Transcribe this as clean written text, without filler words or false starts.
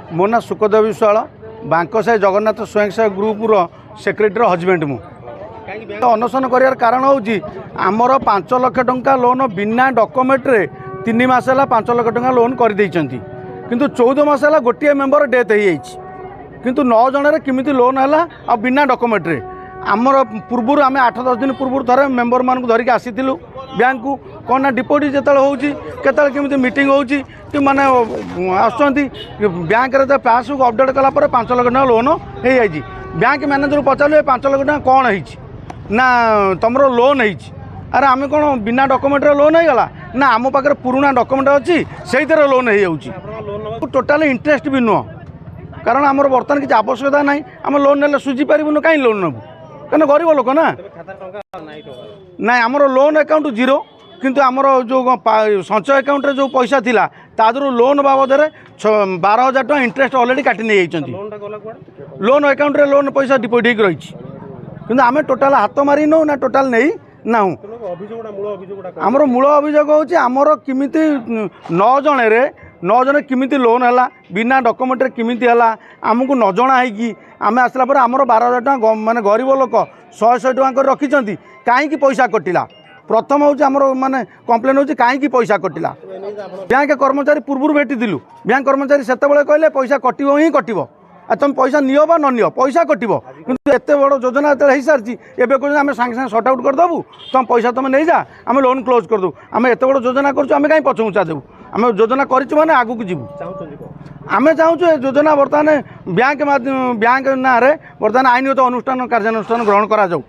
मो ना सुखदेव विश्वाल बांकसाई जगन्नाथ स्वयं सहायक ग्रुपर सेक्रेटरी हजबैंड मु अनशन कर कारण हूँ आमर 5 लाख टंका लोन बिना डॉक्यूमेंट्रे 3 मास है 5 लाख टंका लोन कर किंतु 14 मास है गोटे मेंबर डेथ हो किंतु 9 जन केमी लोन है आ बिना डॉक्यूमेंट्रे आमर पूर्व आम 8-10 दिन पूर्व थे मेंबर मान धरिक आसीलु बैंक को कौन ना डिपोजिट जो होती मीटिंग होती कि माने बैंक पासबुक अपडेट कलापर 5 लाख टका लोन हो जाए बैंक मैनेजर पचारू 5 लाख टका कौन है ना तुम लोन है अरे आम कौन बिना डॉक्यूमेंट्रे लोन हो गला ना आम पाखे पुराना डॉक्यूमेंट अच्छी से लोन हो टोटाल इंटरेस्ट भी नुह कारण आमर बर्तमान किसी आवश्यकता ना आम लोन ने सुझी पारूँ कहीं लोन नबू कहीं गरीब लोक ना ना आमर लोन अकाउंट जीरो किंतु आमर जो संचय अकाउंट रे जो पैसा थिला तादरू लोन बाबद 12,000 टका इंटरेस्ट ऑलरेडी काटी नहीं जाइछंती लोन अकाउंट रे लोन पैसा डिपोजिट रही किंतु आम टोटाल हाथ मारी नौ ना टोटाल नहीं ना आमर मूल अभियोग होची आमर किमिति 9 जन किमिति लोन है बिना डॉक्यूमेंट रे किमिति है आमको न जना है आम आसला पर आमर 12,000 टका माने गरीब लोक 100 टका रखिंट कहीं पैसा कटिला प्रथम हूँ आमर माने कम्प्लेन होची कहीं पैसा कटिला बैंक कर्मचारी पूर्व भेटी बैंक कर्मचारी से कहले पैसा कटो ही कटो तुम पैसा नियो बा न नियो पैसा कटो किंतु एत बड़ योजना जो हो सारी एवं कहते आम सागे सागे सर्ट आउट करदेबू तुम पैसा तुम नहीं जा आम लोन क्लोज करदेबू आम एत बड़ योजना करें कहीं पछुचा देबू आम योजना कर आगू जीवु आम चाहूँ योजना बर्तमान बैंक ना बर्तमान आईनगत अनुष्ठान कार्यानुष्ठान ग्रहण करा जाऊ।